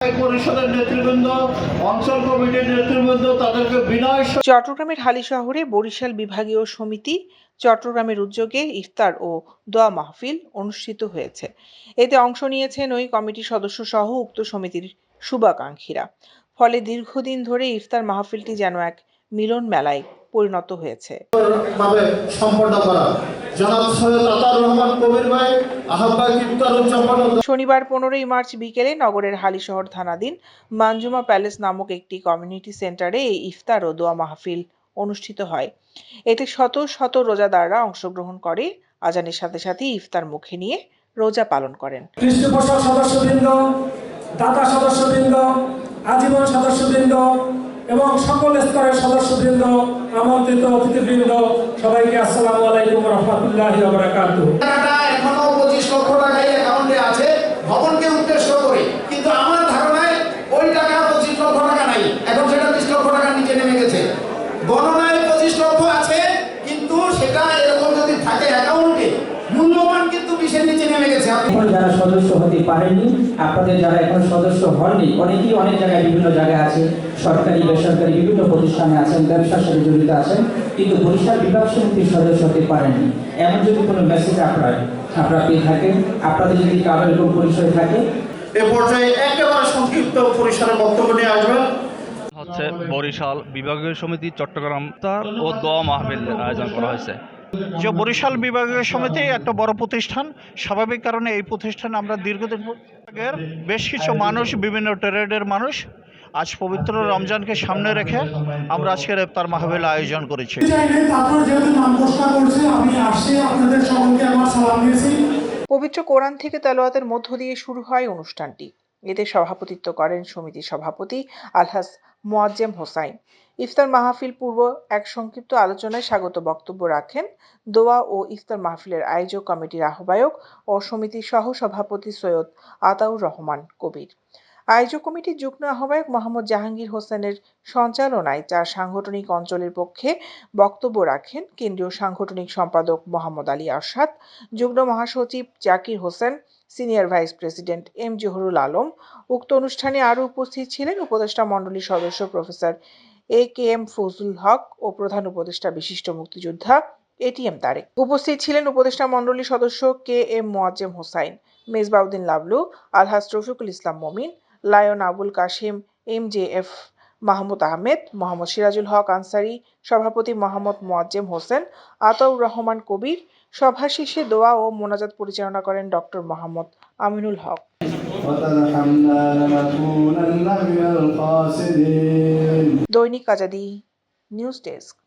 পরিষদের নেতৃবৃন্দ, অঞ্চল কমিটির নেতৃবৃন্দ তাদেরকে বিনয়। চট্টগ্রামের হালি শহরে বরিশাল বিভাগীয় সমিতি চট্টগ্রামের উদ্যোগে ইফতার ও দোয়া মাহফিল অনুষ্ঠিত হয়েছে। এতে অংশ নিয়েছেন ওই কমিটির সদস্য সহ উক্ত সমিতির শুভাকাঙ্ক্ষীরা। ফলে দীর্ঘদিন ধরে ইফতার মাহফিলটি যেন এক মিলন মেলায় পরিণত হয়েছে। শনিবার 15 মার্চ বিকেলে নগরের হালিশহর থানাধীন মানজুমা প্যালেস নামক একটি কমিউনিটি সেন্টারে এই ইফতার ও দোয়া মাহফিল অনুষ্ঠিত হয়। এতে শত শত রোজাদাররা অংশগ্রহণ করে আজানের সাথে সাথে ইফতার মুখে নিয়ে রোজা পালন করেন। পৃষ্ঠপোষক সদস্যবৃন্দ, দাতা সদস্যবৃন্দ, আজীবন সদস্যবৃন্দ এবং সকল স্তরের সদস্যবৃন্দ, আমন্ত্রিত অতিথিবৃন্দ, সবাইকে আসসালামু আলাইকুম ওয়া রাহমাতুল্লাহি ওয়া বারাকাতুহু। এখনো 25 লক্ষ টাকা অ্যাকাউন্টে আছে ভবনকে উদ্দেশ্য করে, কিন্তু আমার ধারণায় ওই টাকা 25 লক্ষ টাকা নাই, এখন সেটা 20 লক্ষ টাকার নিচে নেমে গেছে। গণনায় 25 লক্ষ আছে, কিন্তু সেটা এরকম যদি থাকে অ্যাকাউন্টে, মূল্যবান কিন্তু 20-এর নিচে নেমে গেছে। এখন যারা সদস্য হতে পারেননি, আপনাদের যারা এখন সদস্য হননি, অনেকেই অনেক জায়গায় বিভিন্ন জায়গায় আছে, সরকারি বেসরকারি বিভিন্ন প্রতিষ্ঠানে আছেন, ব্যবসার সাথে জড়িত আছেন, কিন্তু বরিশাল বিভাগ সমিতির সদস্য হতে পারেননি। এমন যদি কোনো মেসেজ আপনারা পেয়ে থাকেন, আপনাদের যদি কারো এরকম পরিচয় থাকে, এ পর্যায়ে একেবারে সংক্ষিপ্ত পরিসরে বক্তব্য নিয়ে আসবেন হচ্ছে বরিশাল বিভাগীয় সমিতি চট্টগ্রাম ইফতার ও দোয়া মাহফিল আয়োজন করা হয়েছে। যে বরিশাল বিভাগীয় সমিতি একটা বড় প্রতিষ্ঠান, স্বাভাবিক কারণে এই প্রতিষ্ঠানে আমরা দীর্ঘদিন আগের বেশ কিছু মানুষ, বিভিন্ন ট্রেডের মানুষ, আজ পবিত্র রমজানকে সামনে রেখে আমরা আজকের ইফতার মাহফিল আয়োজন করেছি। পবিত্র কোরআন থেকে তেলাওয়াতের মধ্য দিয়ে শুরু হয় অনুষ্ঠানটি। এতে সভাপতিত্ব করেন সমিতির সভাপতি আলহাজ মোয়াজ্জেম হোসাইন। ইফতার মাহফিল পূর্ব এক সংক্ষিপ্ত আলোচনায় স্বাগত বক্তব্য রাখেন দোয়া ও ইফতার মাহফিলের আয়োজক কমিটির আহ্বায়ক ও সমিতির সহ সভাপতি সৈয়দ আতাউর রহমান কবির। আয়োজক কমিটির যুগ্ম আহ্বায়ক মোহাম্মদ জাহাঙ্গীর হোসেনের সঞ্চালনায় 4 সাংগঠনিক অঞ্চলের পক্ষে বক্তব্য রাখেন কেন্দ্রীয় সাংগঠনিক সম্পাদক মোহাম্মদ আলী আরশাদ, যুগ্ম মহাসচিব Zakir Hossain, senior vice president M Zahurul Alam. উক্ত অনুষ্ঠানে আরও উপস্থিত ছিলেন উপদেষ্টা মণ্ডলীর সদস্য প্রফেসর AKM ফজলুল হক ও প্রধান উপদেষ্টা বিশিষ্ট মুক্তিযোদ্ধা ATM তারেক। উপস্থিত ছিলেন উপদেষ্টা মণ্ডলীর সদস্য KM মোয়াজ্জেম হোসাইন, মেজবাউদ্দিন লাবলু, আলহাজ রফিকুল ইসলাম মমিন, লায়ন আবুল কাশেম, MJF মাহমুদ আহমেদ, মোহাম্মদ সিরাজুল হক আনসারি, সভাপতি মোহাম্মদ মোয়াজ্জেম হোসেন, আতাউর রহমান কবির। সভা শেষে দোয়া ও মোনাজাত পরিচালনা করেন ডক্টর মোহাম্মদ আমিনুল হক। দৈনিক আজাদী নিউজ ডেস্ক।